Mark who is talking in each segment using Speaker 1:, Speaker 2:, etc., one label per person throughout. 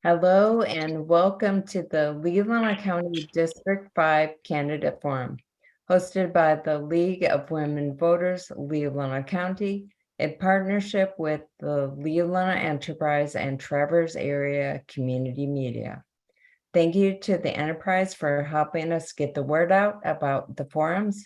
Speaker 1: Hello and welcome to the Leelanau County District 5 Candidate Forum, hosted by the League of Women Voters, Leelanau County, in partnership with the Leelanau Enterprise and Traverse Area Community Media. Thank you to the Enterprise for helping us get the word out about the forums,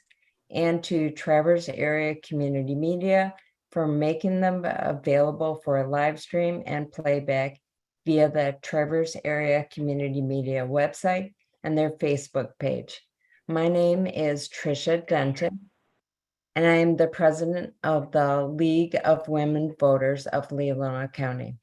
Speaker 1: and to Traverse Area Community Media for making them available for a live stream and playback via the Traverse Area Community Media website and their Facebook page. My name is Tricia Denton, and I am the president of the League of Women Voters of Leelanau County.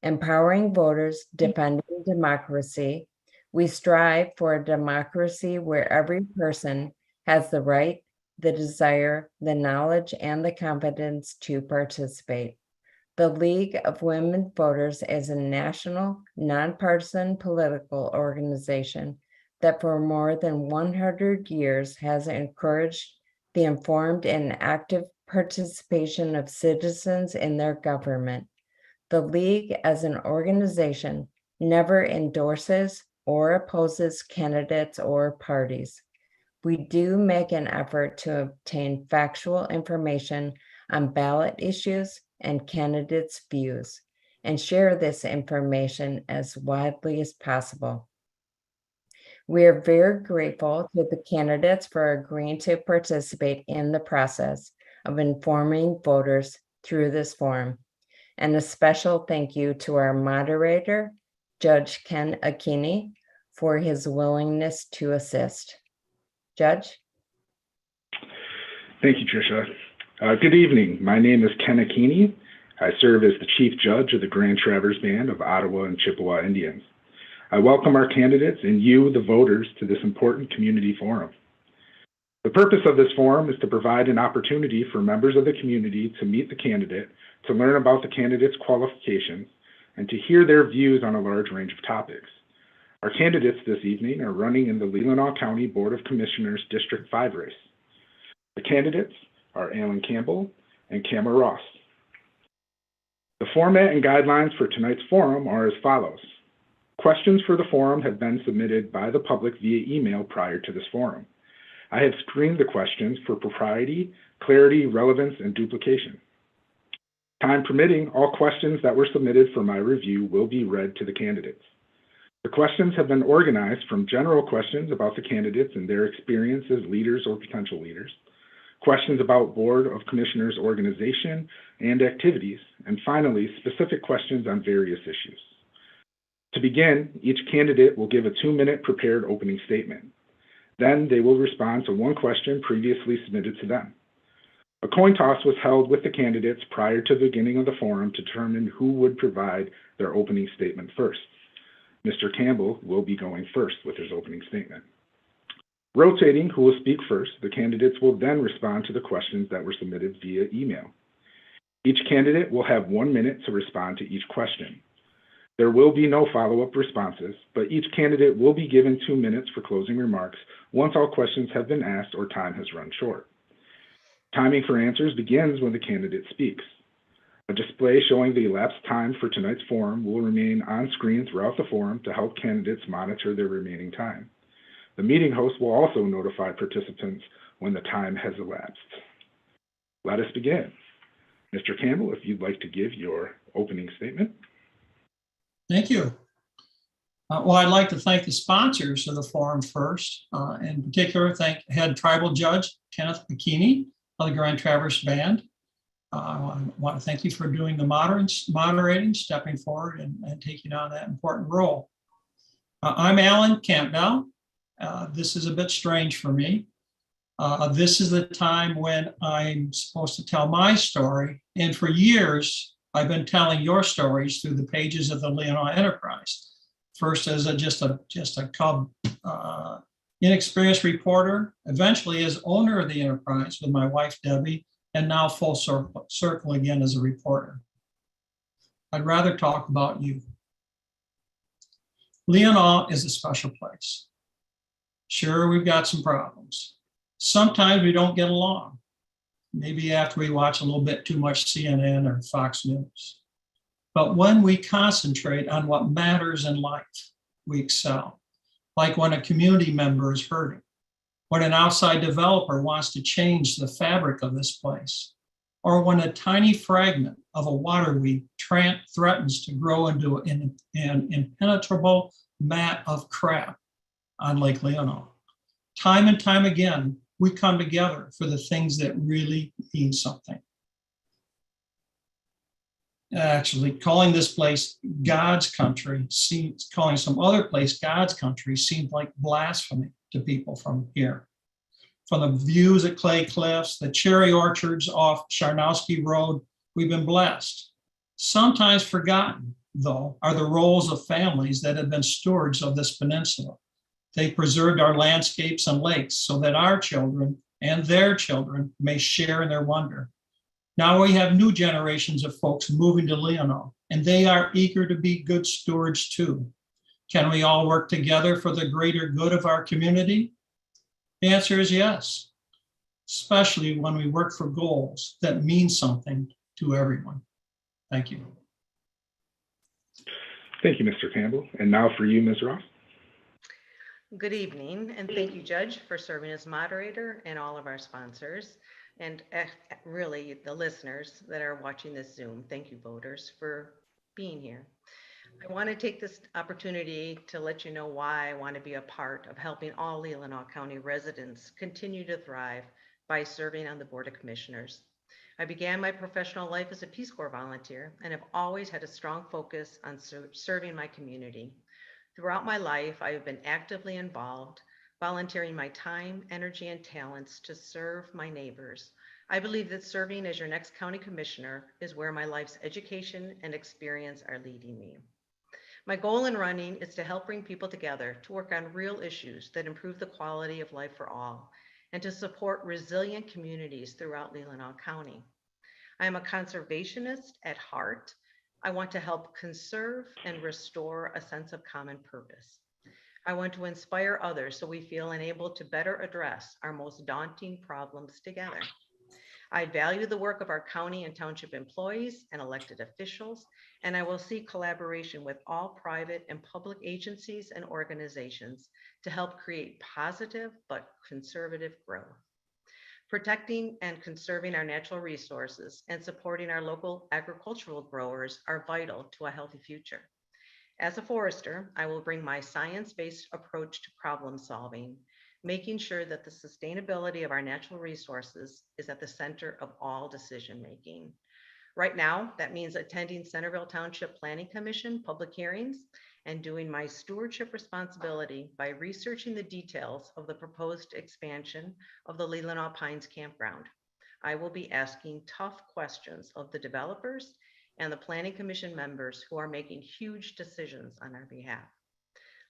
Speaker 1: Empowering voters, defending democracy, we strive for a democracy where every person has the right, the desire, the knowledge, and the confidence to participate. The League of Women Voters is a national, nonpartisan political organization that for more than 100 years has encouraged the informed and active participation of citizens in their government. The League as an organization never endorses or opposes candidates or parties. We do make an effort to obtain factual information on ballot issues and candidates' views, and share this information as widely as possible. We are very grateful to the candidates for agreeing to participate in the process of informing voters through this forum. And a special thank you to our moderator, Judge Ken Akini, for his willingness to assist. Judge?
Speaker 2: Thank you, Tricia. Good evening. My name is Ken Akini. I serve as the Chief Judge of the Grand Traverse Band of Ottawa and Chippewa Indians. I welcome our candidates and you, the voters, to this important community forum. The purpose of this forum is to provide an opportunity for members of the community to meet the candidate, to learn about the candidate's qualifications, and to hear their views on a large range of topics. Our candidates this evening are running in the Leelanau County Board of Commissioners District 5 race. The candidates are Alan Campbell and Cameron Ross. The format and guidelines for tonight's forum are as follows. Questions for the forum have been submitted by the public via email prior to this forum. I have screened the questions for propriety, clarity, relevance, and duplication. Time permitting, all questions that were submitted for my review will be read to the candidates. The questions have been organized from general questions about the candidates and their experience as leaders or potential leaders, questions about Board of Commissioners organization and activities, and finally, specific questions on various issues. To begin, each candidate will give a 2-minute prepared opening statement. Then they will respond to one question previously submitted to them. A coin toss was held with the candidates prior to the beginning of the forum to determine who would provide their opening statement first. Mr. Campbell will be going first with his opening statement. Rotating who will speak first, the candidates will then respond to the questions that were submitted via email. Each candidate will have 1 minute to respond to each question. There will be no follow-up responses, but each candidate will be given 2 minutes for closing remarks once all questions have been asked or time has run short. Timing for answers begins when the candidate speaks. A display showing the elapsed time for tonight's forum will remain on screen throughout the forum to help candidates monitor their remaining time. The meeting host will also notify participants when the time has elapsed. Let us begin. Mr. Campbell, if you'd like to give your opening statement.
Speaker 3: Thank you. Well, I'd like to thank the sponsors of the forum first. In particular, thank Head Tribal Judge Kenneth Bikini of the Grand Traverse Band. I want to thank you for doing the moderating, stepping forward and taking on that important role. I'm Alan Campbell. This is a bit strange for me. This is the time when I'm supposed to tell my story. And for years, I've been telling your stories through the pages of the Leelanau Enterprise. First as just a cub, inexperienced reporter, eventually as owner of the Enterprise with my wife, Debbie, and now full circle again as a reporter. I'd rather talk about you. Leelanau is a special place. Sure, we've got some problems. Sometimes we don't get along. Maybe after we watch a little bit too much CNN or Fox News. But when we concentrate on what matters in life, we excel. Like when a community member is hurting, when an outside developer wants to change the fabric of this place, or when a tiny fragment of a water weed threatens to grow into an impenetrable mat of crap on Lake Leelanau. Time and time again, we come together for the things that really mean something. Actually, calling this place God's country, calling some other place God's country seemed like blasphemy to people from here. From the views at Clay Cliffs, the cherry orchards off Charnowski Road, we've been blessed. Sometimes forgotten, though, are the roles of families that have been stewards of this peninsula. They preserved our landscapes and lakes so that our children and their children may share in their wonder. Now we have new generations of folks moving to Leelanau, and they are eager to be good stewards too. Can we all work together for the greater good of our community? The answer is yes, especially when we work for goals that mean something to everyone. Thank you.
Speaker 2: Thank you, Mr. Campbell. And now for you, Ms. Ross.
Speaker 4: Good evening, and thank you, Judge, for serving as moderator and all of our sponsors, and really the listeners that are watching this Zoom. Thank you, voters, for being here. I want to take this opportunity to let you know why I want to be a part of helping all Leelanau County residents continue to thrive by serving on the Board of Commissioners. I began my professional life as a Peace Corps volunteer and have always had a strong focus on serving my community. Throughout my life, I have been actively involved, volunteering my time, energy, and talents to serve my neighbors. I believe that serving as your next county commissioner is where my life's education and experience are leading me. My goal in running is to help bring people together to work on real issues that improve the quality of life for all and to support resilient communities throughout Leelanau County. I am a conservationist at heart. I want to help conserve and restore a sense of common purpose. I want to inspire others so we feel enabled to better address our most daunting problems together. I value the work of our county and township employees and elected officials, and I will seek collaboration with all private and public agencies and organizations to help create positive but conservative growth. Protecting and conserving our natural resources and supporting our local agricultural growers are vital to a healthy future. As a forester, I will bring my science-based approach to problem solving, making sure that the sustainability of our natural resources is at the center of all decision making. Right now, that means attending Centerville Township Planning Commission public hearings and doing my stewardship responsibility by researching the details of the proposed expansion of the Leelanau Pines Campground. I will be asking tough questions of the developers and the Planning Commission members who are making huge decisions on our behalf.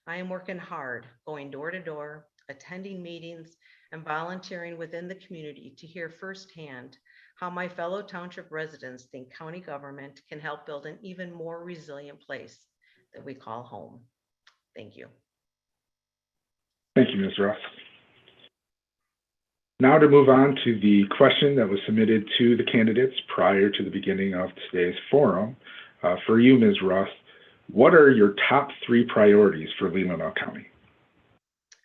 Speaker 4: I am working hard, going door to door, attending meetings, and volunteering within the community to hear firsthand how my fellow township residents think county government can help build an even more resilient place that we call home. Thank you.
Speaker 2: Thank you, Ms. Ross. Now to move on to the question that was submitted to the candidates prior to the beginning of today's forum. For you, Ms. Ross, what are your top 3 priorities for Leelanau County?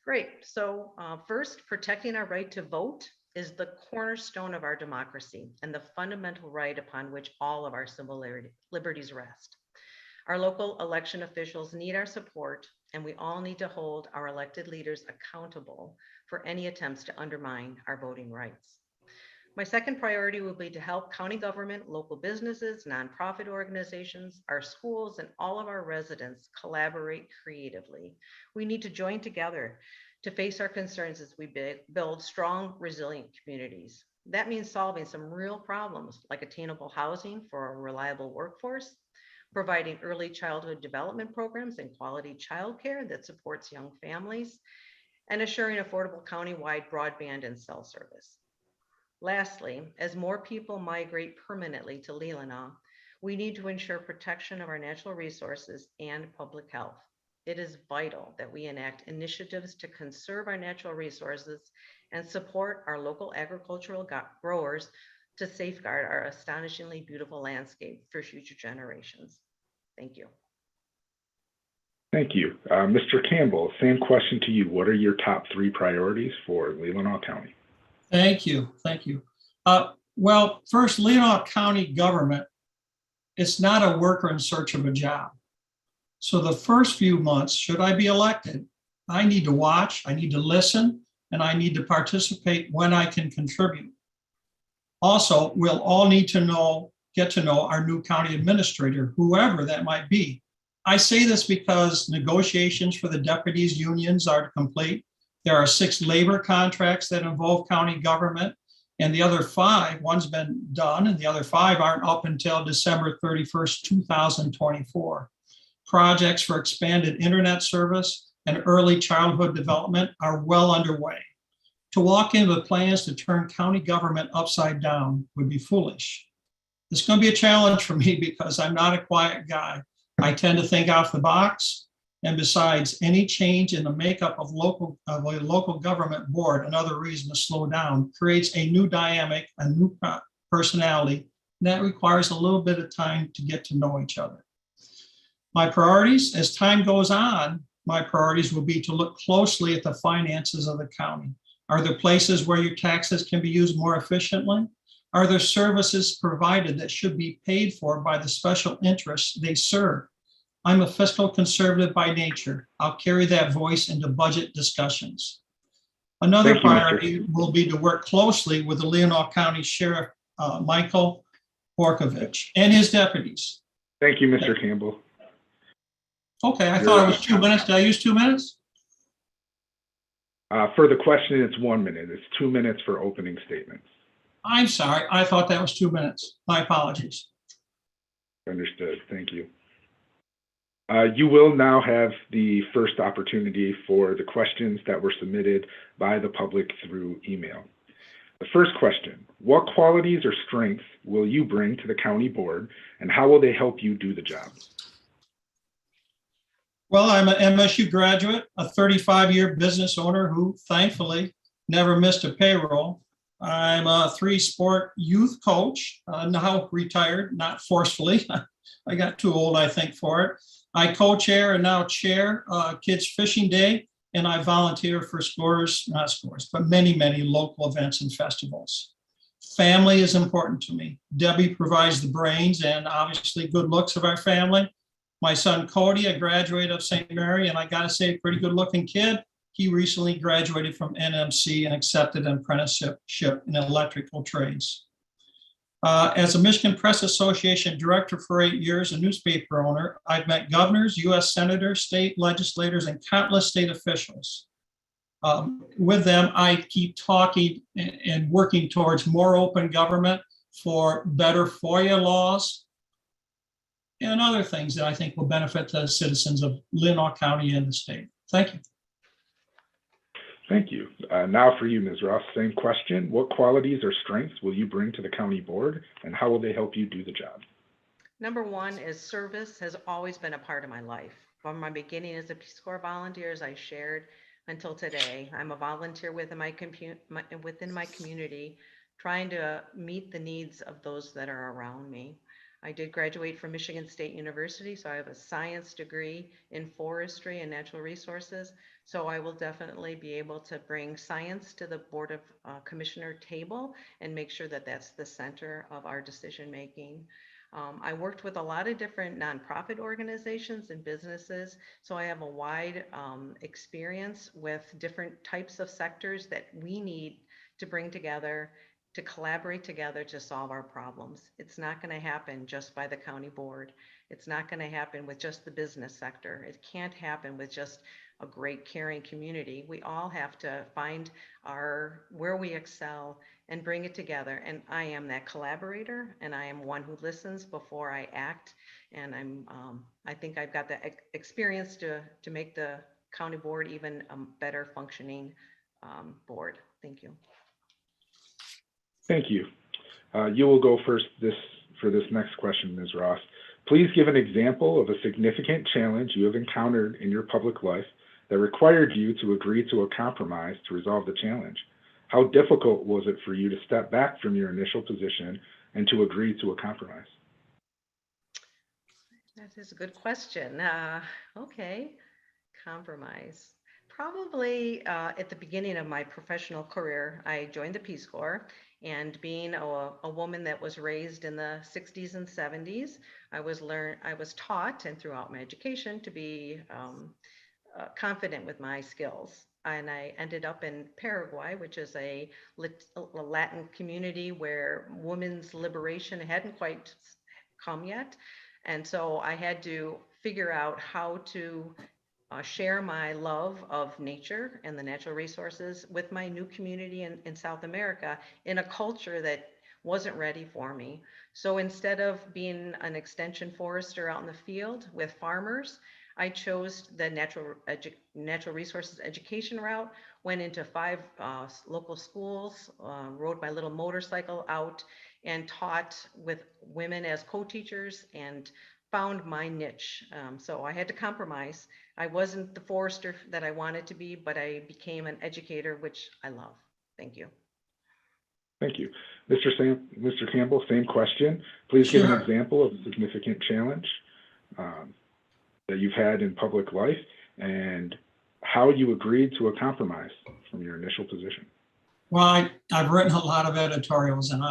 Speaker 4: Great. So first, protecting our right to vote is the cornerstone of our democracy and the fundamental right upon which all of our civil liberties rest. Our local election officials need our support, and we all need to hold our elected leaders accountable for any attempts to undermine our voting rights. My second priority will be to help county government, local businesses, nonprofit organizations, our schools, and all of our residents collaborate creatively. We need to join together to face our concerns as we build strong, resilient communities. That means solving some real problems like attainable housing for a reliable workforce, providing early childhood development programs and quality childcare that supports young families, and assuring affordable countywide broadband and cell service. Lastly, as more people migrate permanently to Leelanau, we need to ensure protection of our natural resources and public health. It is vital that we enact initiatives to conserve our natural resources and support our local agricultural growers to safeguard our astonishingly beautiful landscape for future generations. Thank you.
Speaker 2: Thank you. Mr. Campbell, same question to you. What are your top 3 priorities for Leelanau County?
Speaker 3: Thank you. Thank you. Well, first, Leelanau County government, it's not a worker in search of a job. So the first few months, should I be elected, I need to watch, I need to listen, and I need to participate when I can contribute. Also, we'll all need to get to know our new county administrator, whoever that might be. I say this because negotiations for the deputies unions are complete. There are 6 labor contracts that involve county government, and the other 5, one's been done, and the other 5 aren't up until December 31st, 2024. Projects for expanded internet service and early childhood development are well underway. To walk in with plans to turn county government upside down would be foolish. It's going to be a challenge for me because I'm not a quiet guy. I tend to think out the box. And besides, any change in the makeup of a local government board, another reason to slow down, creates a new dynamic, a new personality, and that requires a little bit of time to get to know each other. My priorities, as time goes on, my priorities will be to look closely at the finances of the county. Are there places where your taxes can be used more efficiently? Are there services provided that should be paid for by the special interests they serve? I'm a fiscal conservative by nature. I'll carry that voice into budget discussions. Another priority will be to work closely with the Leelanau County Sheriff, Michael Borkovich, and his deputies.
Speaker 2: Thank you, Mr. Campbell.
Speaker 3: Okay, I thought it was 2 minutes. Did I use 2 minutes?
Speaker 2: For the question, it's 1 minute. It's 2 minutes for opening statements.
Speaker 3: I'm sorry. I thought that was 2 minutes. My apologies.
Speaker 2: Understood. Thank you. You will now have the first opportunity for the questions that were submitted by the public through email. The first question, what qualities or strengths will you bring to the county board, and how will they help you do the job?
Speaker 3: Well, I'm an MSU graduate, a 35-year business owner who thankfully never missed a payroll. I'm a 3-sport youth coach, now retired, not forcefully. I got too old, I think, for it. I co-chair and now chair Kids Fishing Day, and I volunteer for many, many local events and festivals. Family is important to me. Debbie provides the brains and obviously good looks of our family. My son Cody, a graduate of St. Mary, and I gotta say, pretty good looking kid. He recently graduated from NMC and accepted an apprenticeship in electrical trades. As a Michigan Press Association director for 8 years, a newspaper owner, I've met governors, US senators, state legislators, and countless state officials. With them, I keep talking and working towards more open government, for better FOIA laws, and other things that I think will benefit the citizens of Leelanau County and the state. Thank you.
Speaker 2: Thank you. Now for you, Ms. Ross, same question. What qualities or strengths will you bring to the county board, and how will they help you do the job?
Speaker 4: Number 1 is service has always been a part of my life. From my beginning as a Peace Corps volunteer, as I shared, until today, I'm a volunteer within my community, trying to meet the needs of those that are around me. I did graduate from Michigan State University, so I have a science degree in forestry and natural resources. So I will definitely be able to bring science to the Board of Commissioner table and make sure that that's the center of our decision making. I worked with a lot of different nonprofit organizations and businesses, so I have a wide experience with different types of sectors that we need to bring together, to collaborate together to solve our problems. It's not going to happen just by the county board. It's not going to happen with just the business sector. It can't happen with just a great caring community. We all have to find where we excel and bring it together. And I am that collaborator, and I am one who listens before I act. And I think I've got the experience to make the county board even a better functioning board. Thank you.
Speaker 2: Thank you. You will go first for this next question, Ms. Ross. Please give an example of a significant challenge you have encountered in your public life that required you to agree to a compromise to resolve the challenge. How difficult was it for you to step back from your initial position and to agree to a compromise?
Speaker 4: That is a good question. Okay, compromise. Probably at the beginning of my professional career, I joined the Peace Corps, and being a woman that was raised in the 60s and 70s, I was taught and throughout my education to be confident with my skills. And I ended up in Paraguay, which is a Latin community where women's liberation hadn't quite come yet. And so I had to figure out how to share my love of nature and the natural resources with my new community in South America in a culture that wasn't ready for me. So instead of being an extension forester out in the field with farmers, I chose the natural resources education route, went into 5 local schools, rode my little motorcycle out and taught with women as co-teachers and found my niche. So I had to compromise. I wasn't the forester that I wanted to be, but I became an educator, which I love. Thank you.
Speaker 2: Thank you. Mr. Campbell, same question. Please give an
Speaker 3: Sure.
Speaker 2: example of a significant challenge that you've had in public life and how you agreed to a compromise from your initial position.
Speaker 3: Well, I've written a lot of editorials, and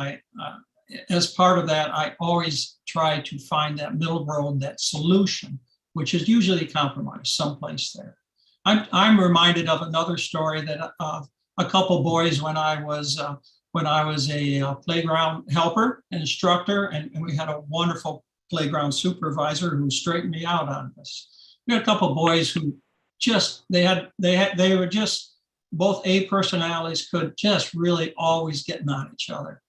Speaker 3: as part of that, I always try to find that middle road, that solution, which is usually compromise someplace there. I'm reminded of another story that a couple boys when I was a playground helper, instructor, and we had a wonderful playground supervisor who straightened me out on this. We had a couple boys who they were just both A personalities, could just really always getting on each other.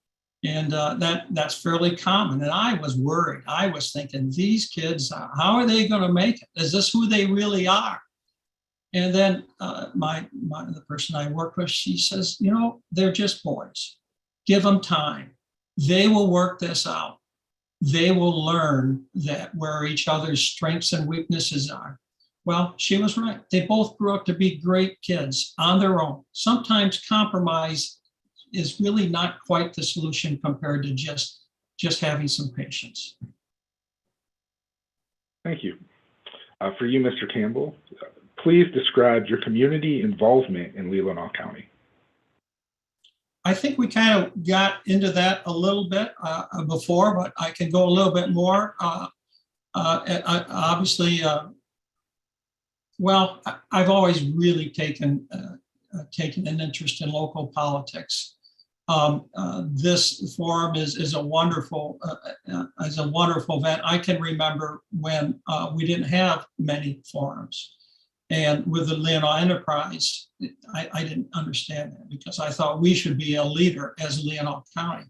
Speaker 3: And that's fairly common. And I was worried. I was thinking, these kids, how are they going to make it? Is this who they really are? And then the person I work with, she says, they're just boys. Give them time. They will work this out. They will learn that where each other's strengths and weaknesses are. Well, she was right. They both grew up to be great kids on their own. Sometimes compromise is really not quite the solution compared to just having some patience.
Speaker 2: Thank you. For you, Mr. Campbell, please describe your community involvement in Leelanau County.
Speaker 3: I think we kind of got into that a little bit before, but I can go a little bit more. Obviously, well, I've always really taken an interest in local politics. This forum is a wonderful event. I can remember when we didn't have many forums. And with the Leelanau Enterprise, I didn't understand that because I thought we should be a leader as Leelanau County.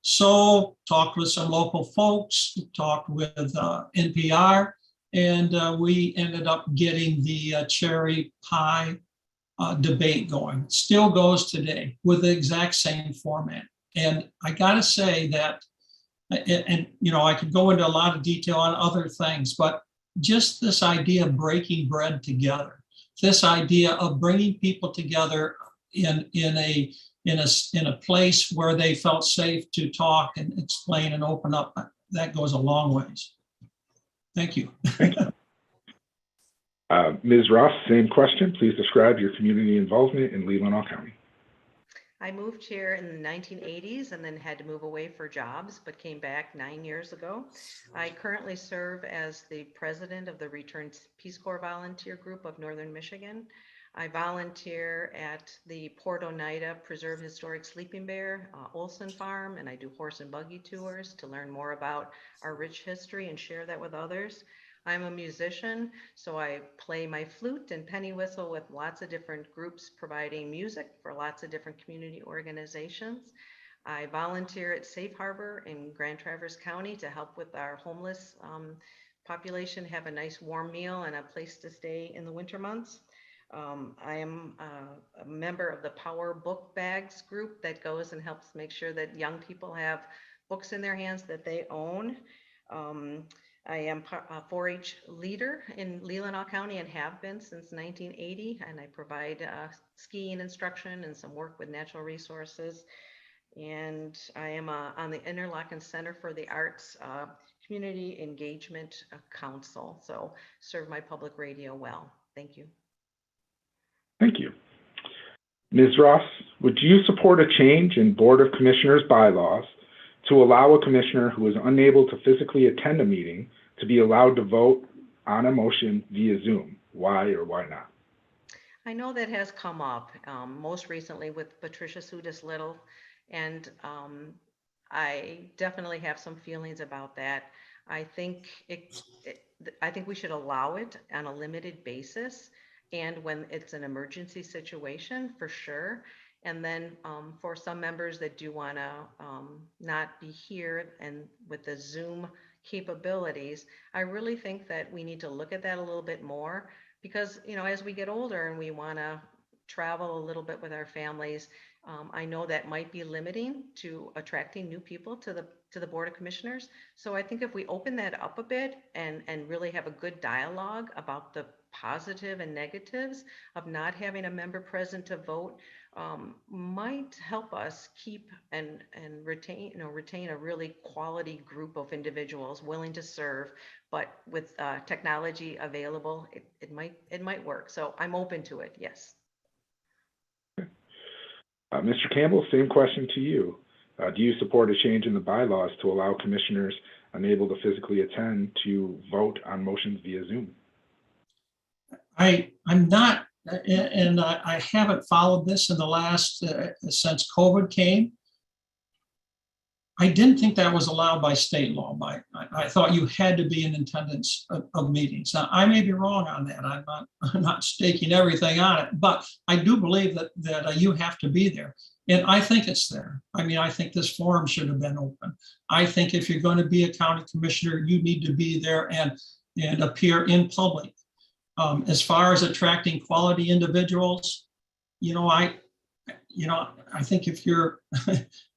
Speaker 3: So talked with some local folks, talked with NPR, and we ended up getting the cherry pie debate going. Still goes today with the exact same format. And I gotta say that, and I could go into a lot of detail on other things, but just this idea of breaking bread together, this idea of bringing people together in a place where they felt safe to talk and explain and open up, that goes a long ways. Thank you.
Speaker 2: Thank you. Ms. Ross, same question. Please describe your community involvement in Leelanau County.
Speaker 4: I moved here in the 1980s and then had to move away for jobs, but came back 9 years ago. I currently serve as the president of the Returned Peace Corps Volunteer Group of Northern Michigan. I volunteer at the Port Oneida Preserve Historic Sleeping Bear Olson Farm, and I do horse and buggy tours to learn more about our rich history and share that with others. I'm a musician, so I play my flute and penny whistle with lots of different groups providing music for lots of different community organizations. I volunteer at Safe Harbor in Grand Traverse County to help with our homeless population have a nice warm meal and a place to stay in the winter months. I am a member of the Power Book Bags group that goes and helps make sure that young people have books in their hands that they own. I am a 4-H leader in Leelanau County and have been since 1980, and I provide skiing instruction and some work with natural resources. And I am on the Interlochen Center for the Arts Community Engagement Council. So serve my public radio well. Thank you.
Speaker 2: Thank you. Ms. Ross, would you support a change in Board of Commissioners bylaws to allow a commissioner who is unable to physically attend a meeting to be allowed to vote on a motion via Zoom? Why or why not?
Speaker 4: I know that has come up most recently with Patricia Sudis Little, and I definitely have some feelings about that. I think I think we should allow it on a limited basis, and when it's an emergency situation, for sure. And then for some members that do want to not be here and with the Zoom capabilities, I really think that we need to look at that a little bit more because, you know, as we get older and we want to travel a little bit with our families, I know that might be limiting to attracting new people to the Board of Commissioners. So I think if we open that up a bit and really have a good dialogue about the positive and negatives of not having a member present to vote, might help us keep and retain, retain a really quality group of individuals willing to serve. But with technology available, it might work. So I'm open to it. Yes.
Speaker 2: Mr. Campbell, same question to you. Do you support a change in the bylaws to allow commissioners unable to physically attend to vote on motions via Zoom?
Speaker 3: I'm not, and I haven't followed this in the last, since COVID came. I didn't think that was allowed by state law. I thought you had to be in attendance of meetings. Now, I may be wrong on that. I'm not staking everything on it, but I do believe that you have to be there. And I think it's there. I mean, I think this forum should have been open. I think if you're going to be a county commissioner, you need to be there and appear in public. As far as attracting quality individuals, I think if you're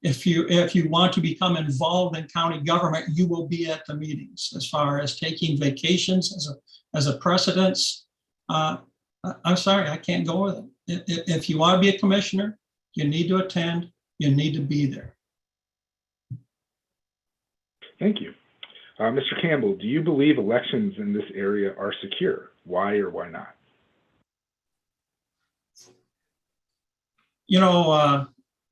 Speaker 3: if you want to become involved in county government, you will be at the meetings. As far as taking vacations as a precedence, I'm sorry, I can't go with it. If you want to be a commissioner, you need to attend, you need to be there.
Speaker 2: Thank you. Mr. Campbell, do you believe elections in this area are secure? Why or why not?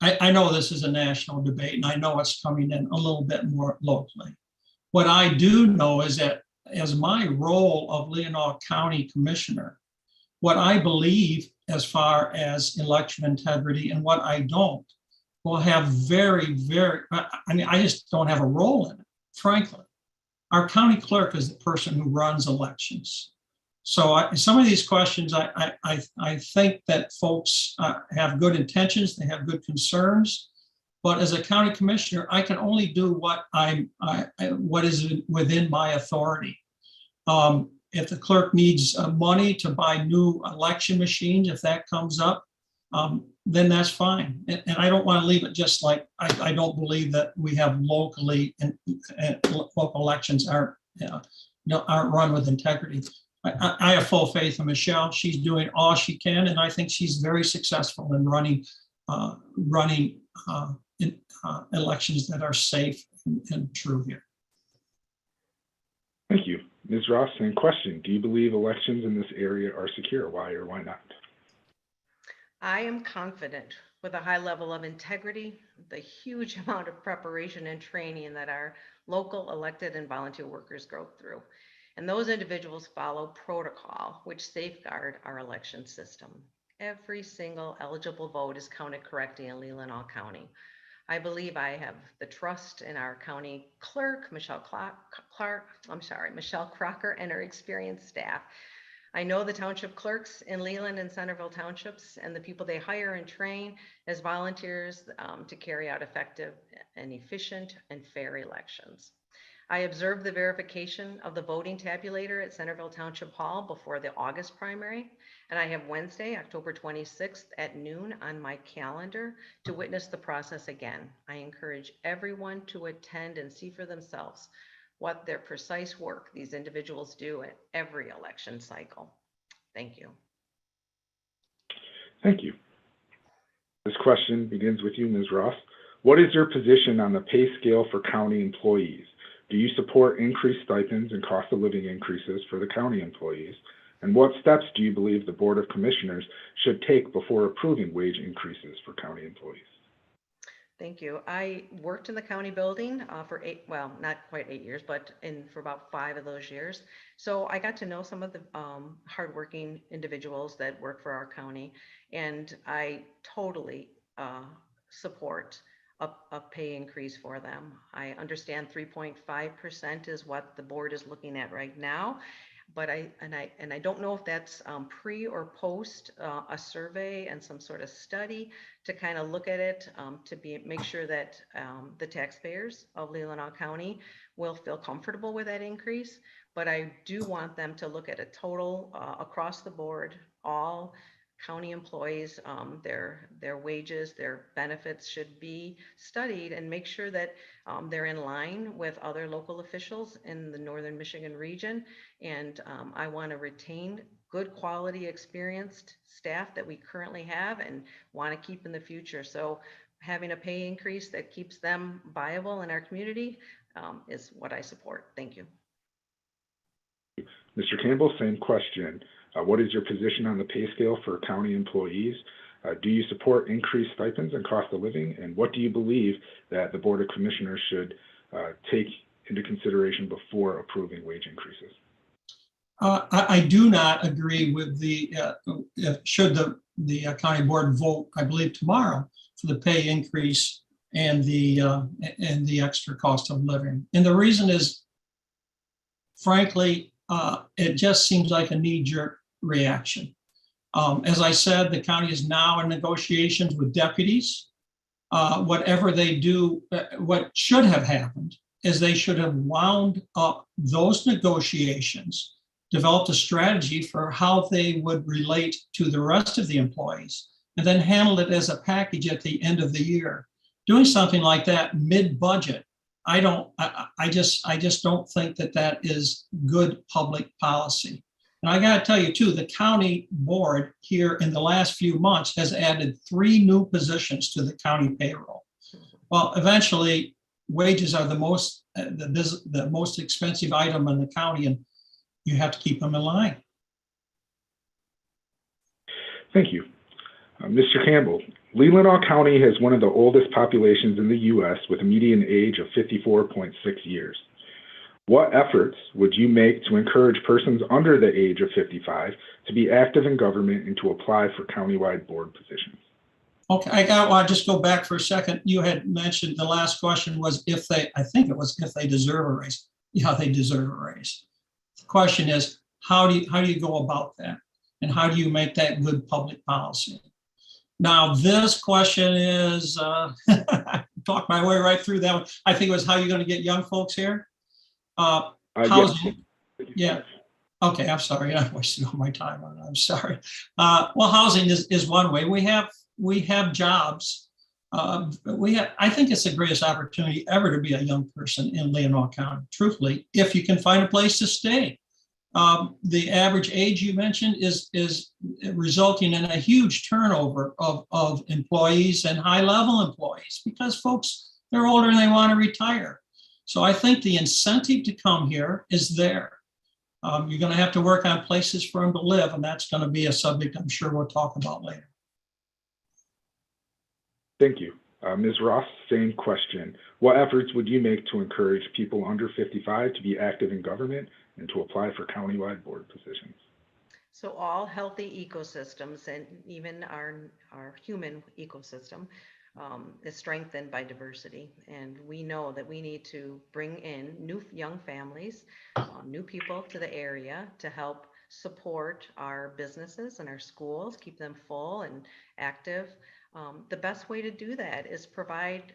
Speaker 3: I know this is a national debate and I know it's coming in a little bit more locally. What I do know is that as my role of Leelanau County Commissioner, what I believe as far as election integrity and what I don't will have I just don't have a role in it, frankly. Our county clerk is the person who runs elections. So some of these questions, I think that folks have good intentions, they have good concerns, but as a county commissioner, I can only do what is within my authority. If the clerk needs money to buy new election machines, if that comes up, then that's fine. And I don't want to leave it just like I don't believe that we have locally and local elections aren't run with integrity. I have full faith in Michelle. She's doing all she can, and I think she's very successful in running elections that are safe and true here.
Speaker 2: Thank you. Ms. Ross, same question. Do you believe elections in this area are secure? Why or why not?
Speaker 4: I am confident with a high level of integrity, the huge amount of preparation and training that our local elected and volunteer workers go through. And those individuals follow protocol, which safeguard our election system. Every single eligible vote is counted correctly in Leelanau County. I believe I have the trust in our county clerk, Michelle Crocker, and her experienced staff. I know the township clerks in Leland and Centerville townships and the people they hire and train as volunteers to carry out effective and efficient and fair elections. I observed the verification of the voting tabulator at Centerville Township Hall before the August primary, and I have Wednesday, October 26th at noon on my calendar to witness the process again. I encourage everyone to attend and see for themselves what their precise work these individuals do at every election cycle. Thank you.
Speaker 2: Thank you. This question begins with you, Ms. Ross. What is your position on the pay scale for county employees? do you support increased stipends and cost of living increases for the county employees? And what steps do you believe the Board of Commissioners should take before approving wage increases for county employees?
Speaker 4: Thank you. I worked in the county building for well, not quite 8 years, but for about 5 of those years. So I got to know some of the hardworking individuals that work for our county, and I totally support a pay increase for them. I understand 3.5% is what the board is looking at right now, but I don't know if that's pre or post a survey and some sort of study to kind of look at it to make sure that the taxpayers of Leelanau County will feel comfortable with that increase. But I do want them to look at a total across the board, all county employees, their wages, their benefits should be studied and make sure that they're in line with other local officials in the Northern Michigan region. And I want to retain good quality experienced staff that we currently have and want to keep in the future. So having a pay increase that keeps them viable in our community is what I support. Thank you.
Speaker 2: Mr. Campbell, same question. What is your position on the pay scale for county employees? Do you support increased stipends and cost of living? And what do you believe that the Board of Commissioners should take into consideration before approving wage increases?
Speaker 3: I do not agree with should the county board vote, I believe tomorrow, for the pay increase and the extra cost of living. And the reason is, frankly, it just seems like a knee-jerk reaction. As I said, the county is now in negotiations with deputies. Whatever they do, what should have happened is they should have wound up those negotiations, developed a strategy for how they would relate to the rest of the employees, and then handled it as a package at the end of the year. Doing something like that mid-budget, I just don't think that is good public policy. And I got to tell you too, the county board here in the last few months has added 3 new positions to the county payroll. Well, eventually, wages are the most expensive item in the county, and you have to keep them in line.
Speaker 2: Thank you. Mr. Campbell, Leelanau County has one of the oldest populations in the U.S. with a median age of 54.6 years. What efforts would you make to encourage persons under the age of 55 to be active in government and to apply for countywide board positions?
Speaker 3: Okay, I'll just go back for a second. You had mentioned the last question was if they deserve a raise. Yeah, they deserve a raise. The question is, how do you go about that? And how do you make that good public policy? Now, this question is, talk my way right through that one. I think it was how you're going to get young folks here. Housing. Yeah. Okay, I'm sorry. I wasted all my time on it. I'm sorry. Well, housing is one way. We have jobs. I think it's the greatest opportunity ever to be a young person in Leelanau County, truthfully, if you can find a place to stay. The average age you mentioned is resulting in a huge turnover of employees and high-level employees because folks, they're older and they want to retire. So I think the incentive to come here is there. You're going to have to work on places for them to live, and that's going to be a subject I'm sure we'll talk about later.
Speaker 2: Thank you. Ms. Ross, same question. What efforts would you make to encourage people under 55 to be active in government and to apply for countywide board positions?
Speaker 4: So all healthy ecosystems and even our human ecosystem is strengthened by diversity. And we know that we need to bring in new young families, new people to the area to help support our businesses and our schools, keep them full and active. The best way to do that is provide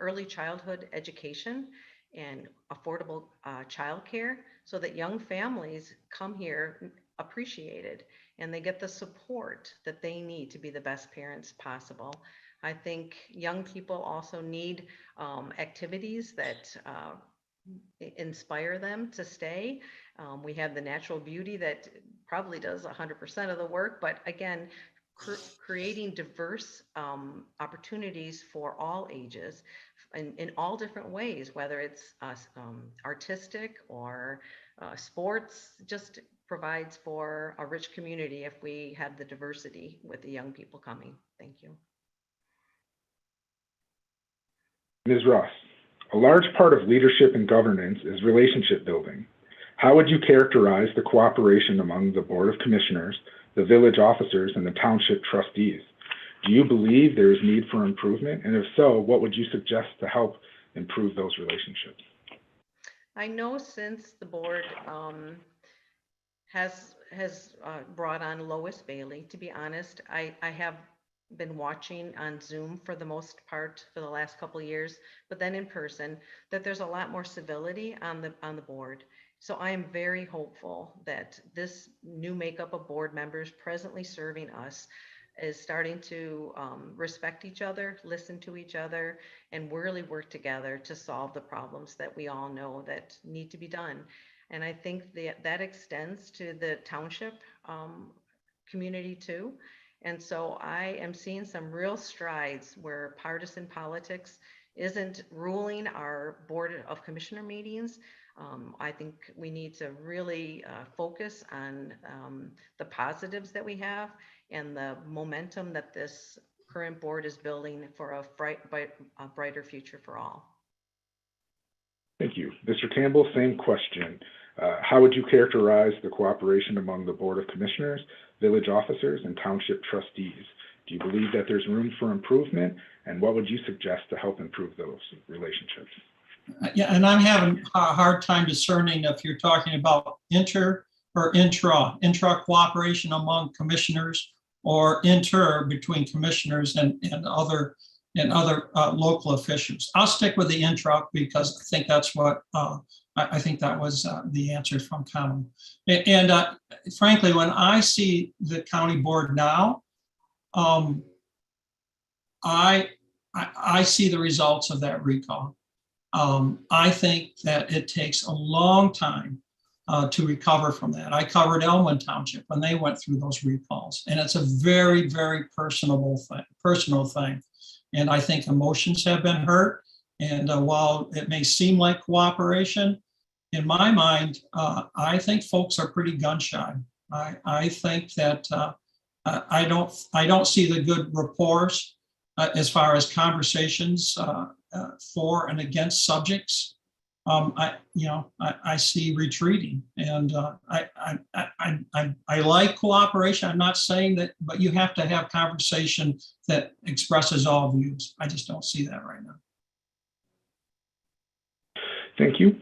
Speaker 4: early childhood education and affordable childcare so that young families come here appreciated and they get the support that they need to be the best parents possible. I think young people also need activities that inspire them to stay. We have the natural beauty that probably does 100% of the work, but again, creating diverse opportunities for all ages in all different ways, whether it's artistic or sports, just provides for a rich community if we have the diversity with the young people coming. Thank you.
Speaker 2: Ms. Ross, a large part of leadership and governance is relationship building. How would you characterize the cooperation among the Board of Commissioners, the village officers, and the Township trustees? Do you believe there is need for improvement? And if so, what would you suggest to help improve those relationships?
Speaker 4: I know since the board has brought on Lois Bailey, to be honest, I have been watching on Zoom for the most part for the last couple of years, but then in person, that there's a lot more civility on the board. So I am very hopeful that this new makeup of board members presently serving us is starting to respect each other, listen to each other, and really work together to solve the problems that we all know that need to be done. And I think that extends to the township community too. And so I am seeing some real strides where partisan politics isn't ruling our Board of Commissioner meetings. I think we need to really focus on the positives that we have and the momentum that this current board is building for a brighter future for all.
Speaker 2: Thank you. Mr. Campbell, same question. How would you characterize the cooperation among the Board of Commissioners, village officers, and township trustees? Do you believe that there's room for improvement? And what would you suggest to help improve those relationships?
Speaker 3: Yeah, and I'm having a hard time discerning if you're talking about inter or intra cooperation among commissioners, or inter between commissioners and other local officials. I'll stick with the intra because I think that's what I think that was the answer from county. And frankly, when I see the county board now, I see the results of that recall. I think that it takes a long time to recover from that. I covered Elmwood Township when they went through those recalls, and it's a very, very personal thing. And I think emotions have been hurt. And while it may seem like cooperation, in my mind, I think folks are pretty gun shy. I think that I don't see the good rapport as far as conversations for and against subjects. I see retreating, and I like cooperation. I'm not saying that, but you have to have conversation that expresses all views. I just don't see that right now.
Speaker 2: Thank you.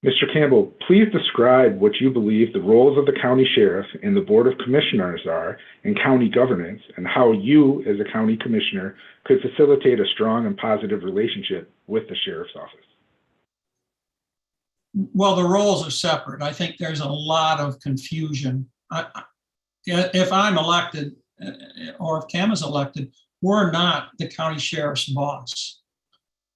Speaker 2: Mr. Campbell, please describe what you believe the roles of the county sheriff and the Board of Commissioners are in county governance, and how you, as a county commissioner, could facilitate a strong and positive relationship with the sheriff's office.
Speaker 3: Well, the roles are separate. I think there's a lot of confusion. If I'm elected, or if Cam is elected, we're not the county sheriff's boss.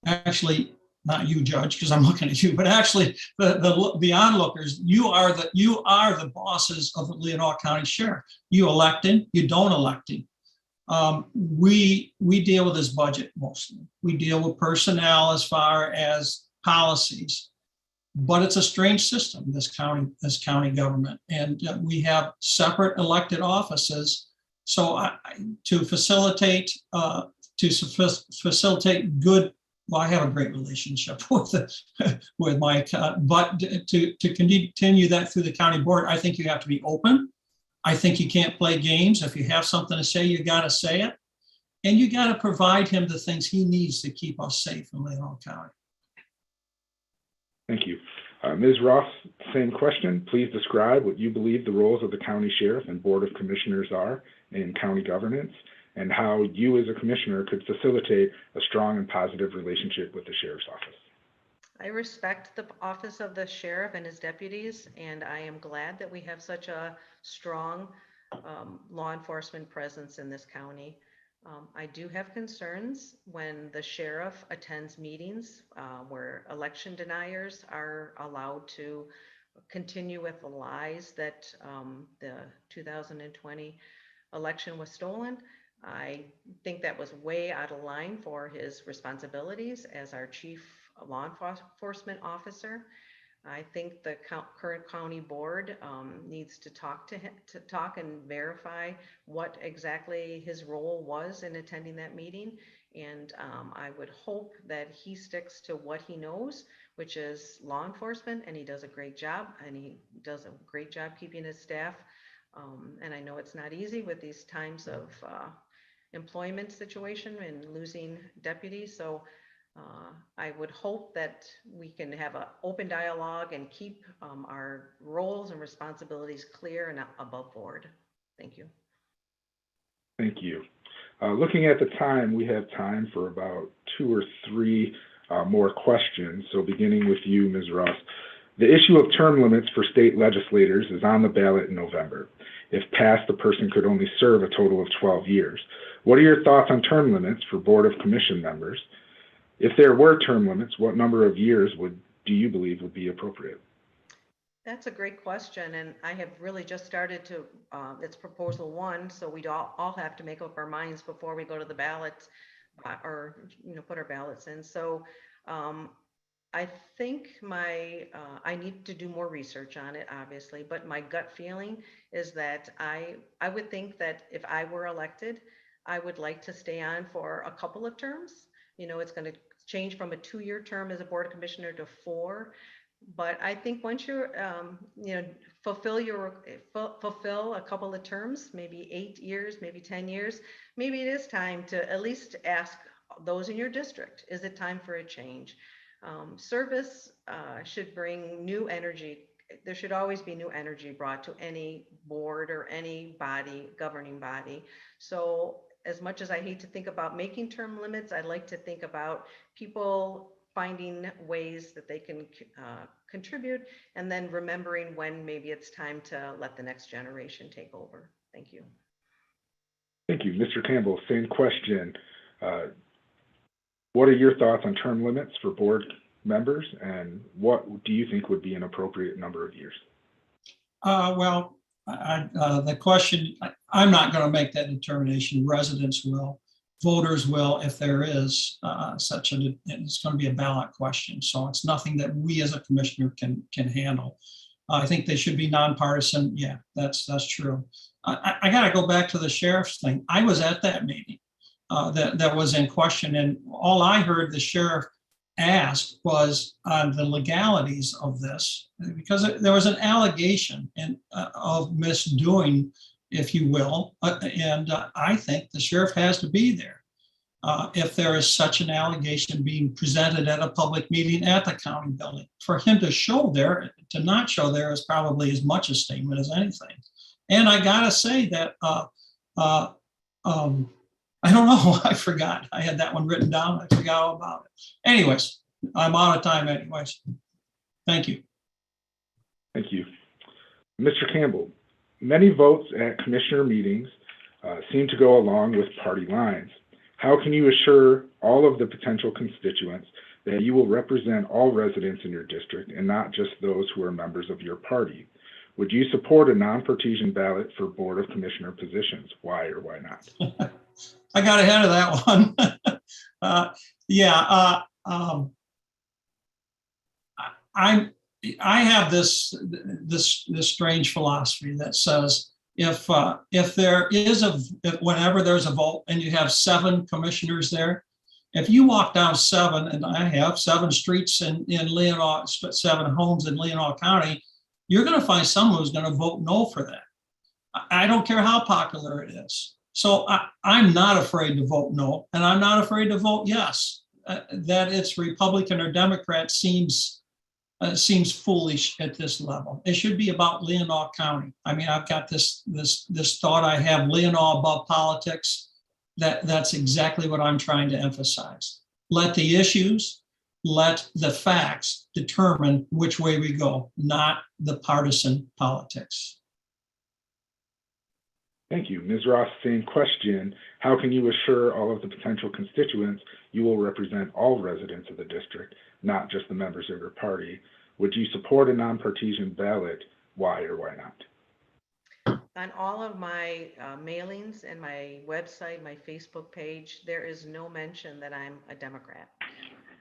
Speaker 3: Actually, not you, Judge, because I'm looking at you, but actually the onlookers, you are the bosses of the Leelanau County Sheriff. You elect him, you don't elect him. We deal with his budget mostly. We deal with personnel as far as policies, but it's a strange system, this county government, and we have separate elected offices. So to facilitate good. Well, I have a great relationship with Mike, but to continue that through the county board, I think you have to be open. I think you can't play games. If you have something to say, you got to say it, and you got to provide him the things he needs to keep us safe in Leelanau County.
Speaker 2: Thank you. Ms. Ross, same question. Please describe what you believe the roles of the county sheriff and Board of Commissioners are in county governance, and how you as a commissioner could facilitate a strong and positive relationship with the sheriff's office.
Speaker 4: I respect the office of the sheriff and his deputies, and I am glad that we have such a strong law enforcement presence in this county. I do have concerns when the sheriff attends meetings where election deniers are allowed to continue with the lies that the 2020 election was stolen. I think that was way out of line for his responsibilities as our chief law enforcement officer. I think the current county board needs to talk to him, to talk and verify what exactly his role was in attending that meeting. And I would hope that he sticks to what he knows, which is law enforcement, and he does a great job, and he does a great job keeping his staff. And I know it's not easy with these times of employment situation and losing deputies. So I would hope that we can have an open dialogue and keep our roles and responsibilities clear and above board. Thank you.
Speaker 2: Thank you. Looking at the time, we have time for about 2 or 3 more questions. So beginning with you, Ms. Ross. The issue of term limits for state legislators is on the ballot in November. If passed, the person could only serve a total of 12 years. What are your thoughts on term limits for Board of Commission members? If there were term limits, what number of years do you believe would be appropriate?
Speaker 4: That's a great question, and I have really just started to, it's proposal 1, so we'd all have to make up our minds before we go to the ballot or, put our ballots in. So I think I need to do more research on it, obviously, but my gut feeling is that I would think that if I were elected, I would like to stay on for a couple of terms. It's going to change from a 2-year term as a board commissioner to 4. But I think once you're, fulfill a couple of terms, maybe 8 years, maybe 10 years, maybe it is time to at least ask those in your district, is it time for a change? Service should bring new energy. There should always be new energy brought to any board or any body, governing body. So as much as I hate to think about making term limits, I'd like to think about people finding ways that they can contribute, and then remembering when maybe it's time to let the next generation take over. Thank you.
Speaker 2: Thank you. Mr. Campbell, same question. What are your thoughts on term limits for board members, and what do you think would be an appropriate number of years?
Speaker 3: Well, the question, I'm not going to make that determination. Residents will, voters will, if there is it's going to be a ballot question. So it's nothing that we as a commissioner can handle. I think they should be nonpartisan. Yeah, that's true. I got to go back to the sheriff's thing. I was at that meeting that was in question, and all I heard the sheriff ask was on the legalities of this, because there was an allegation of misdoing, if you will, and I think the sheriff has to be there if there is such an allegation being presented at a public meeting at the county building. For him to show there, to not show there, is probably as much a statement as anything. And I gotta say that I don't know. I forgot. I had that one written down. I forgot all about it. Anyways, I'm out of time anyways. Thank you.
Speaker 2: Thank you. Mr. Campbell, many votes at commissioner meetings seem to go along with party lines. How can you assure all of the potential constituents that you will represent all residents in your district and not just those who are members of your party? Would you support a non-partisan ballot for Board of Commissioner positions? Why or why not?
Speaker 3: I got ahead of that one. I have this strange philosophy that says if there is whenever there's a vote and you have 7 commissioners there, if you walk down 7, and I have 7 streets in Leelanau, 7 homes in Leelanau County, you're going to find someone who's going to vote no for that. I don't care how popular it is. So I'm not afraid to vote no, and I'm not afraid to vote yes. That it's Republican or Democrat seems foolish at this level. It should be about Leelanau County. I mean, I've got this thought. I have Leelanau above politics. That's exactly what I'm trying to emphasize. Let the issues, let the facts determine which way we go, not the partisan politics.
Speaker 2: Thank you. Ms. Ross, same question. How can you assure all of the potential constituents you will represent all residents of the district, not just the members of your party? Would you support a non-partisan ballot? Why or why not?
Speaker 4: on all of my mailings and my website, my Facebook page, there is no mention that I'm a Democrat.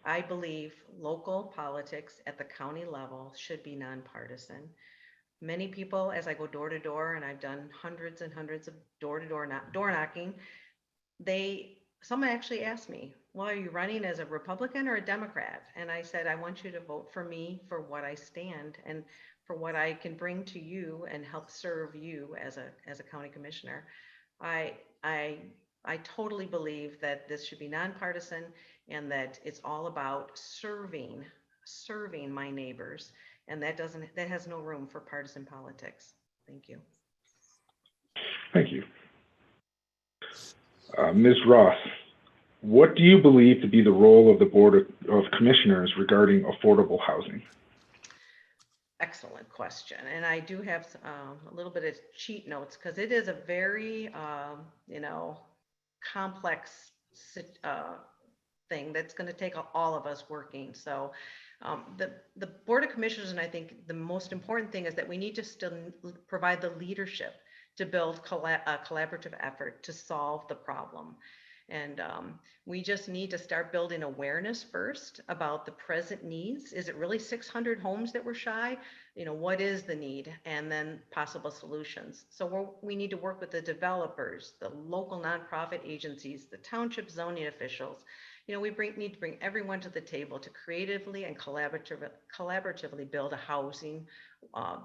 Speaker 4: I believe local politics at the county level should be nonpartisan. Many people, as I go door to door, and I've done hundreds and hundreds of door knocking, someone actually asked me, well, are you running as a Republican or a Democrat? And I said, I want you to vote for me for what I stand and for what I can bring to you and help serve you as a county commissioner. I I I totally believe that this should be nonpartisan and that it's all about serving my neighbors. And that has no room for partisan politics. Thank you.
Speaker 2: Thank you. Ms. Ross, what do you believe to be the role of the Board of Commissioners regarding affordable housing?
Speaker 4: Excellent question. And I do have a little bit of cheat notes because it is a very, complex thing that's going to take all of us working. So the Board of Commissioners, and I think the most important thing is that we need to still provide the leadership to build a collaborative effort to solve the problem. And we just need to start building awareness first about the present needs. Is it really 600 homes that we're shy? What is the need? And then possible solutions. So we need to work with the developers, the local nonprofit agencies, the township zoning officials. We need to bring everyone to the table to creatively and collaboratively build a housing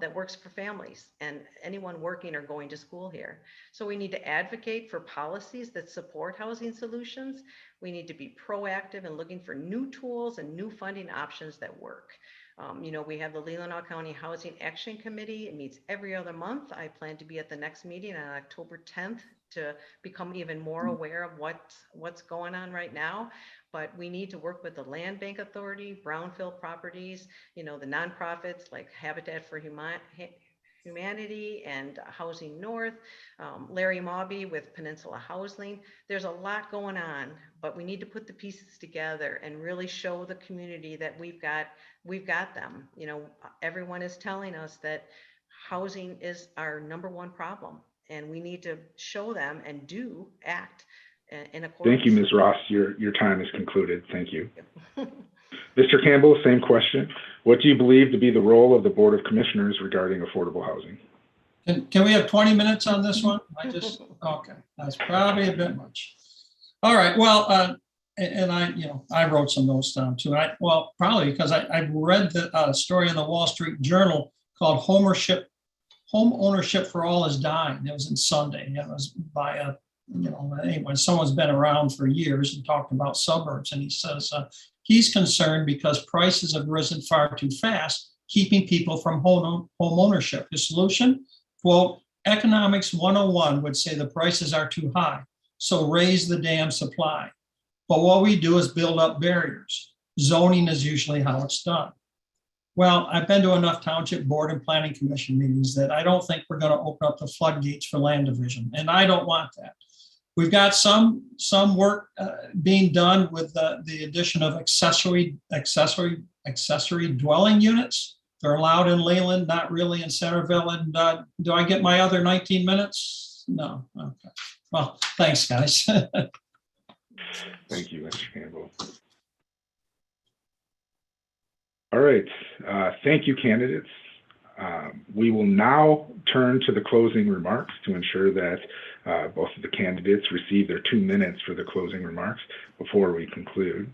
Speaker 4: that works for families and anyone working or going to school here. So we need to advocate for policies that support housing solutions. We need to be proactive in looking for new tools and new funding options that work. We have the Leelanau County Housing Action Committee. It meets every other month. I plan to be at the next meeting on October 10th to become even more aware of what's going on right now. But we need to work with the Land Bank Authority, brownfield properties, the nonprofits like Habitat for Humanity and Housing North, Larry Mawby with Peninsula Housing. There's a lot going on, but we need to put the pieces together and really show the community that we've got them. Everyone is telling us that housing is our #1 problem, and we need to show them and act in accordance.
Speaker 2: Thank you, Ms. Ross. Your time is concluded. Thank you. Mr. Campbell, same question. What do you believe to be the role of the Board of Commissioners regarding affordable housing?
Speaker 3: Can we have 20 minutes on this one? Okay, that's probably a bit much. All right, well, and I wrote some notes down too. Probably because I read the story in the Wall Street Journal called Home Ownership for All is Dying. It was in Sunday. It was by anyway, someone's been around for years and talked about suburbs, and he says he's concerned because prices have risen far too fast, keeping people from home ownership. His solution, quote, economics 101 would say the prices are too high, so raise the damn supply. But what we do is build up barriers. Zoning is usually how it's done. Well, I've been to enough Township Board and Planning Commission meetings that I don't think we're going to open up the floodgates for land division, and I don't want that. We've got some work being done with the addition of accessory dwelling units. They're allowed in Leland, not really in Centerville. And do I get my other 19 minutes? No. Okay. Well, thanks, guys.
Speaker 2: Thank you, Mr. Campbell. All right. Thank you, candidates. We will now turn to the closing remarks to ensure that both of the candidates receive their 2 minutes for the closing remarks before we conclude.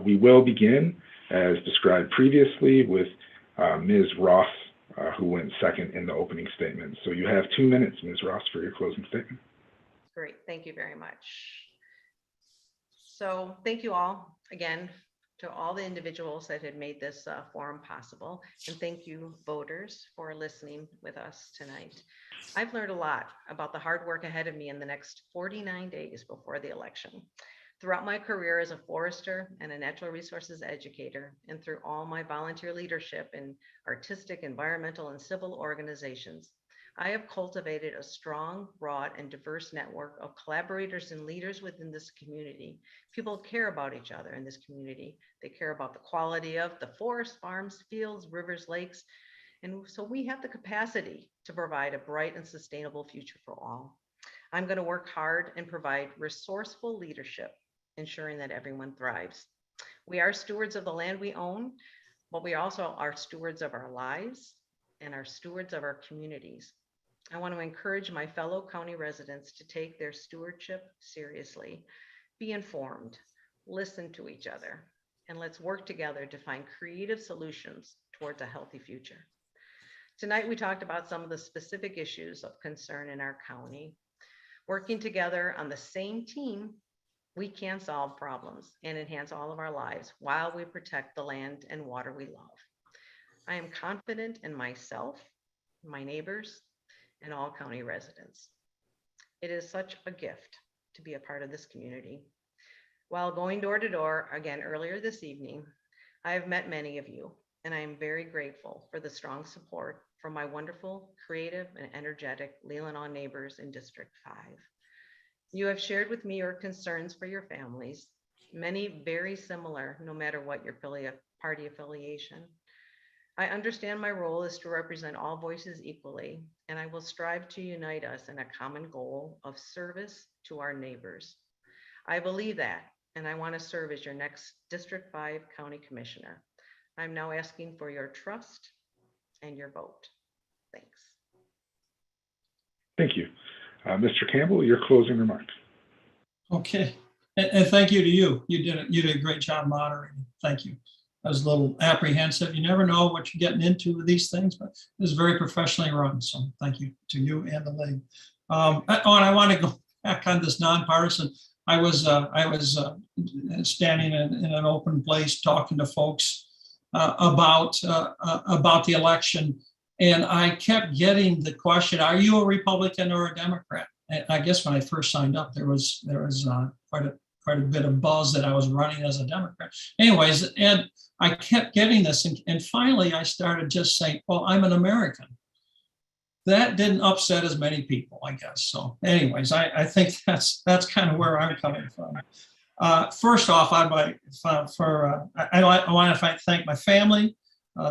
Speaker 2: We will begin, as described previously, with Ms. Ross, who went second in the opening statement. So you have 2 minutes, Ms. Ross, for your closing statement.
Speaker 4: Great. Thank you very much. So thank you all again to all the individuals that had made this forum possible. And thank you, voters, for listening with us tonight. I've learned a lot about the hard work ahead of me in the next 49 days before the election. Throughout my career as a forester and a natural resources educator, and through all my volunteer leadership in artistic, environmental, and civil organizations, I have cultivated a strong, broad, and diverse network of collaborators and leaders within this community. People care about each other in this community. They care about the quality of the forests, farms, fields, rivers, lakes, And so we have the capacity to provide a bright and sustainable future for all. I'm going to work hard and provide resourceful leadership, ensuring that everyone thrives. We are stewards of the land we own, but we also are stewards of our lives and are stewards of our communities. I want to encourage my fellow county residents to take their stewardship seriously, be informed, listen to each other, and let's work together to find creative solutions towards a healthy future. Tonight, we talked about some of the specific issues of concern in our county. Working together on the same team, we can solve problems and enhance all of our lives while we protect the land and water we love. I am confident in myself, my neighbors, and all county residents. It is such a gift to be a part of this community. While going door to door again earlier this evening, I have met many of you, and I am very grateful for the strong support from my wonderful, creative, and energetic Leelanau neighbors in District 5. You have shared with me your concerns for your families, many very similar, no matter what your party affiliation. I understand my role is to represent all voices equally, and I will strive to unite us in a common goal of service to our neighbors. I believe that, and I want to serve as your next District 5 County Commissioner. I'm now asking for your trust and your vote. Thanks.
Speaker 2: Thank you. Mr. Campbell, your closing remarks.
Speaker 3: Okay, and thank you to you. You did a great job moderating. Thank you. I was a little apprehensive. You never know what you're getting into with these things, but it was very professionally run. So thank you to you and the league. And I want to go back on this nonpartisan. I was standing in an open place talking to folks about the election, and I kept getting the question, "Are you a Republican or a Democrat?" And I guess when I first signed up, there was quite a bit of buzz that I was running as a Democrat. Anyways, and I kept getting this, and finally I started just saying, "Well, I'm an American." That didn't upset as many people, I guess. So anyways, I think that's kind of where I'm coming from. First off, I want to thank my family.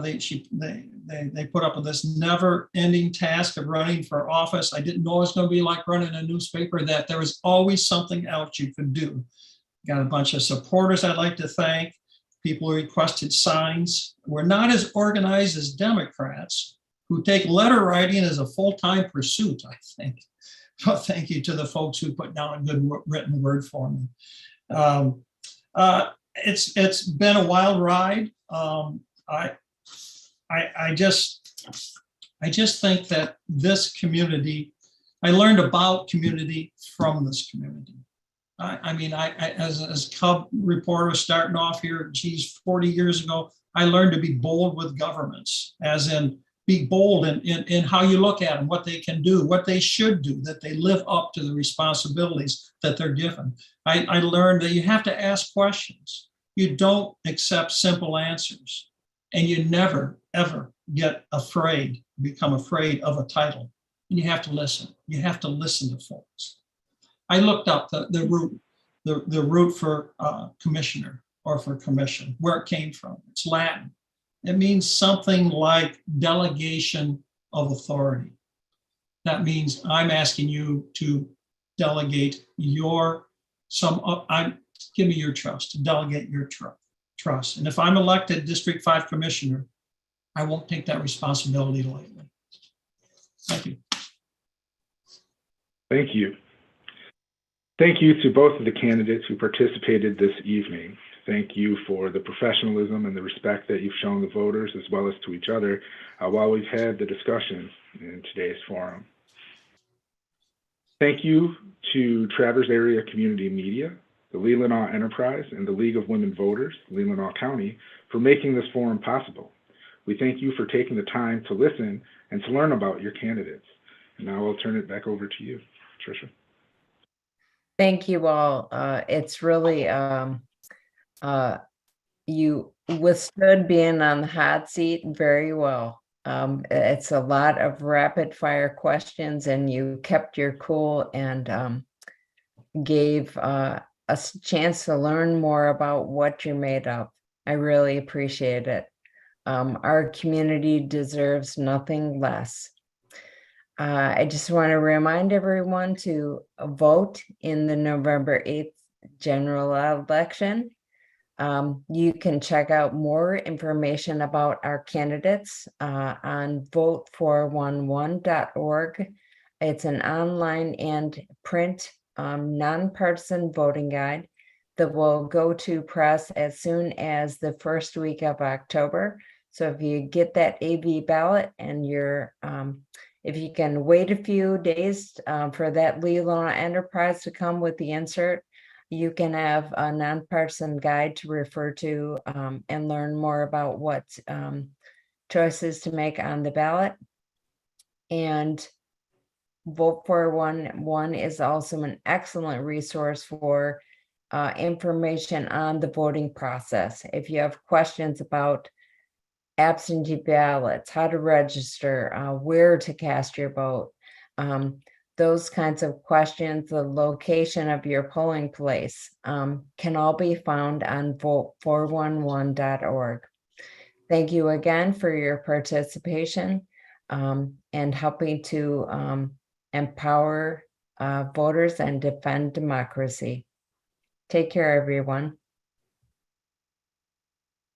Speaker 3: They put up with this never-ending task of running for office. I didn't know it was going to be like running a newspaper, that there was always something else you could do. Got a bunch of supporters I'd like to thank. People who requested signs. We're not as organized as Democrats, who take letter writing as a full-time pursuit, I think. So thank you to the folks who put down a good written word for me. It's been a wild ride. I just think that this community, I learned about community from this community. As Cub reporter starting off here, 40 years ago, I learned to be bold with governments, as in be bold in how you look at them, what they can do, what they should do, that they live up to the responsibilities that they're given. I learned that you have to ask questions. You don't accept simple answers, and you never, ever become afraid of a title. And you have to listen. You have to listen to folks. I looked up the root for commissioner or for commission, where it came from. It's Latin. It means something like delegation of authority. That means I'm asking you to delegate give me your trust, to delegate your trust. And if I'm elected District 5 Commissioner, I won't take that responsibility lightly. Thank you.
Speaker 2: Thank you. Thank you to both of the candidates who participated this evening. Thank you for the professionalism and the respect that you've shown the voters, as well as to each other, while we've had the discussion in today's forum. Thank you to Traverse Area Community Media, the Leelanau Enterprise, and the League of Women Voters, Leelanau County, for making this forum possible. We thank you for taking the time to listen and to learn about your candidates. And now I'll turn it back over to you, Tricia.
Speaker 1: Thank you all. It's really, you withstood being on the hot seat very well. It's a lot of rapid fire questions, and you kept your cool and gave us a chance to learn more about what you're made of. I really appreciate it. Our community deserves nothing less. I just want to remind everyone to vote in the November 8th general election. You can check out more information about our candidates on vote411.org. It's an online and print nonpartisan voting guide that will go to press as soon as the first week of October. So if you get that AV ballot and if you can wait a few days for that Leelanau enterprise to come with the insert, you can have a nonpartisan guide to refer to and learn more about what choices to make on the ballot. And Vote 411 is also an excellent resource for information on the voting process. If you have questions about absentee ballots, how to register, where to cast your vote, those kinds of questions, the location of your polling place can all be found on vote411.org. Thank you again for your participation and helping to empower voters and defend democracy. Take care, everyone.